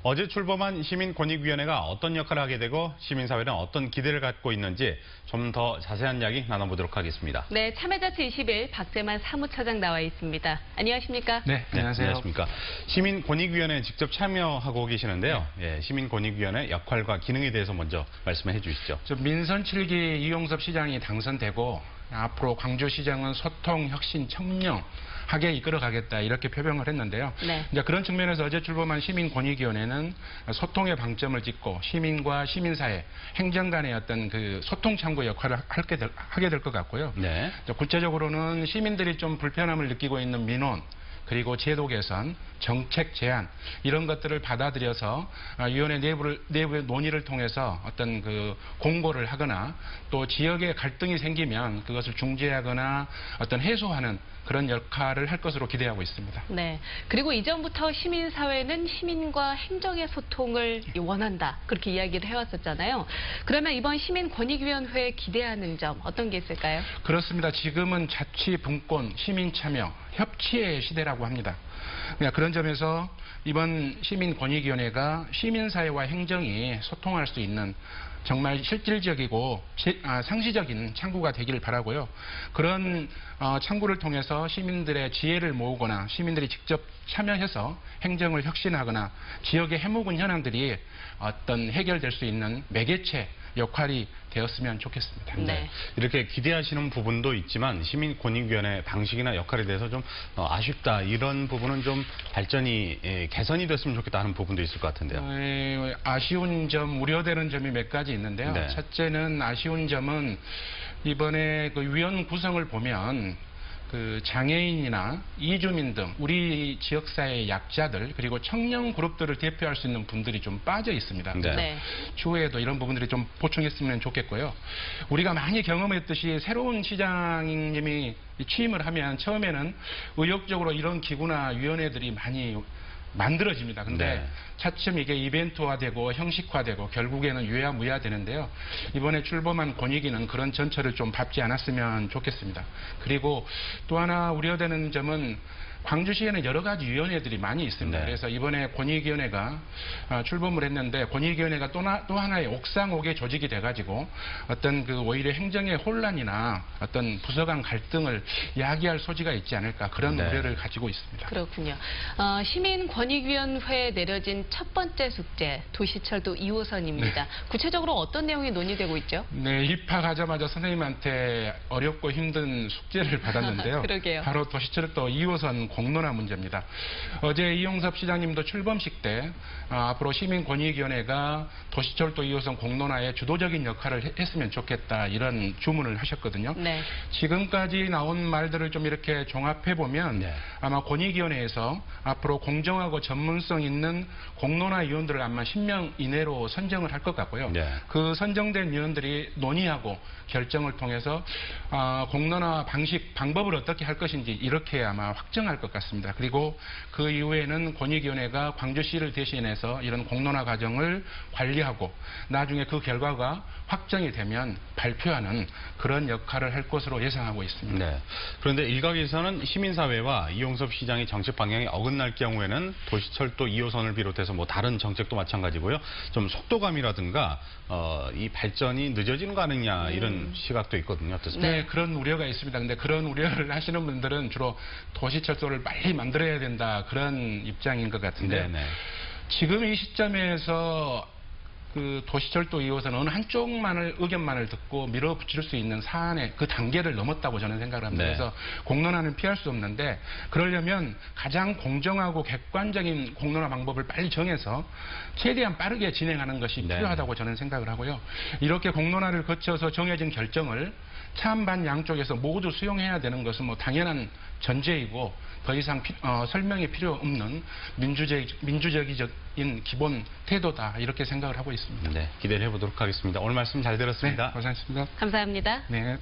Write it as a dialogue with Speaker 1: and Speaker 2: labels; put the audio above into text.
Speaker 1: 어제 출범한 시민권익위원회가 어떤 역할을 하게 되고 시민사회는 어떤 기대를 갖고 있는지 좀 더 자세한 이야기 나눠보도록 하겠습니다.
Speaker 2: 네, 참여자치 20일 박재만 사무처장 나와 있습니다. 안녕하십니까?
Speaker 3: 네, 안녕하세요.
Speaker 1: 안녕하십니까. 시민권익위원회에 직접 참여하고 계시는데요.
Speaker 3: 네.
Speaker 1: 예, 시민권익위원회 역할과 기능에 대해서 먼저 말씀해 주시죠.
Speaker 3: 민선 7기 이용섭 시장이 당선되고 앞으로 광주시장은 소통, 혁신, 청렴하게 이끌어가겠다 이렇게 표명을 했는데요.
Speaker 2: 네.
Speaker 3: 이제 그런 측면에서 어제 출범한 시민권익위원회는 소통의 방점을 찍고 시민과 시민사회, 행정 간의 어떤 그 소통 창구 역할을 하게 될 것 같고요.
Speaker 1: 네.
Speaker 3: 구체적으로는 시민들이 좀 불편함을 느끼고 있는 민원, 그리고 제도 개선, 정책 제안 이런 것들을 받아들여서 위원회 내부의 논의를 통해서 어떤 그 공고를 하거나 또 지역에 갈등이 생기면 그것을 중재하거나 어떤 해소하는 그런 역할을 할 것으로 기대하고 있습니다.
Speaker 2: 네. 그리고 이전부터 시민사회는 시민과 행정의 소통을 원한다. 그렇게 이야기를 해왔었잖아요. 그러면 이번 시민권익위원회에 기대하는 점 어떤 게 있을까요?
Speaker 3: 그렇습니다. 지금은 자치, 분권, 시민 참여, 협치의 시대라고 합니다. 그런 점에서 이번 시민권익위원회가 시민사회와 행정이 소통할 수 있는 정말 실질적이고 상시적인 창구가 되기를 바라고요. 그런 창구를 통해서 시민들의 지혜를 모으거나 시민들이 직접 참여해서 행정을 혁신하거나 지역의 해묵은 현안들이 어떤 해결될 수 있는 매개체 역할이 되었으면 좋겠습니다.
Speaker 2: 네.
Speaker 1: 이렇게 기대하시는 부분도 있지만 시민권익위원회 방식이나 역할에 대해서 좀 아쉽다 이런 부분은 좀 발전이 개선이 됐으면 좋겠다 하는 부분도 있을 것 같은데요.
Speaker 3: 아쉬운 점, 우려되는 점이 몇 가지 있는데요.
Speaker 1: 네.
Speaker 3: 첫째는 아쉬운 점은 이번에 그 위원 구성을 보면 그 장애인이나 이주민 등 우리 지역사회의 약자들 그리고 청년 그룹들을 대표할 수 있는 분들이 좀 빠져 있습니다.
Speaker 1: 네.
Speaker 2: 네.
Speaker 3: 추후에도 이런 부분들이 좀 보충했으면 좋겠고요. 우리가 많이 경험했듯이 새로운 시장님이 취임을 하면 처음에는 의욕적으로 이런 기구나 위원회들이 많이 만들어집니다. 근데
Speaker 1: 네.
Speaker 3: 차츰 이게 이벤트화되고 형식화되고 결국에는 유야무야되는데요. 이번에 출범한 권익위는 그런 전철을 좀 밟지 않았으면 좋겠습니다. 그리고 또 하나 우려되는 점은 광주시에는 여러 가지 위원회들이 많이 있습니다.
Speaker 1: 네.
Speaker 3: 그래서 이번에 권익위원회가 출범을 했는데 권익위원회가 또 하나의 옥상옥의 조직이 돼가지고 어떤 그 오히려 행정의 혼란이나 어떤 부서 간 갈등을 야기할 소지가 있지 않을까 그런
Speaker 1: 네.
Speaker 3: 우려를 가지고 있습니다.
Speaker 2: 그렇군요. 시민권익위원회에 내려진 첫 번째 숙제, 도시철도 2호선입니다.
Speaker 3: 네.
Speaker 2: 구체적으로 어떤 내용이 논의되고 있죠?
Speaker 3: 네, 입학하자마자 선생님한테 어렵고 힘든 숙제를 받았는데요.
Speaker 2: 그러게요.
Speaker 3: 바로 도시철도 2호선 공론화 문제입니다. 어제 이용섭 시장님도 출범식 때 앞으로 시민권익위원회가 도시철도 2호선 공론화에 주도적인 역할을 했으면 좋겠다 이런 주문을 하셨거든요.
Speaker 2: 네.
Speaker 3: 지금까지 나온 말들을 좀 이렇게 종합해보면
Speaker 1: 네.
Speaker 3: 아마 권익위원회에서 앞으로 공정하고 전문성 있는 공론화 위원들을 아마 10명 이내로 선정을 할 것 같고요.
Speaker 1: 네.
Speaker 3: 그 선정된 위원들이 논의하고 결정을 통해서 공론화 방법을 어떻게 할 것인지 이렇게 아마 확정할 것 같습니다. 그리고 그 이후에는 권익위원회가 광주시를 대신해서 이런 공론화 과정을 관리하고 나중에 그 결과가 확정이 되면 발표하는 그런 역할을 할 것으로 예상하고 있습니다.
Speaker 1: 네. 그런데 일각에서는 시민사회와 이용섭 시장의 정책 방향이 어긋날 경우에는 도시철도 2호선을 비롯해서 뭐 다른 정책도 마찬가지고요. 좀 속도감이라든가 이 발전이 늦어지는 거 아니냐 이런 시각도 있거든요. 어떻습니까?
Speaker 3: 네, 그런 우려가 있습니다. 근데 그런 우려를 하시는 분들은 주로 도시철도를 빨리 만들어야 된다 그런 입장인 것 같은데
Speaker 1: 네네.
Speaker 3: 지금 이 시점에서 그 도시철도 2호선 어느 한쪽만을 의견만을 듣고 밀어붙일 수 있는 사안의 그 단계를 넘었다고 저는 생각을 합니다.
Speaker 1: 네.
Speaker 3: 그래서 공론화는 피할 수 없는데 그러려면 가장 공정하고 객관적인 공론화 방법을 빨리 정해서 최대한 빠르게 진행하는 것이
Speaker 1: 네.
Speaker 3: 필요하다고 저는 생각을 하고요. 이렇게 공론화를 거쳐서 정해진 결정을 찬반 양쪽에서 모두 수용해야 되는 것은 뭐 당연한 전제이고 더 이상 설명이 필요 없는 민주적인 기본 태도다 이렇게 생각을 하고 있습니다.
Speaker 1: 네, 기대를 해보도록 하겠습니다. 오늘 말씀 잘 들었습니다.
Speaker 3: 네, 고생하셨습니다.
Speaker 2: 감사합니다.
Speaker 3: 네.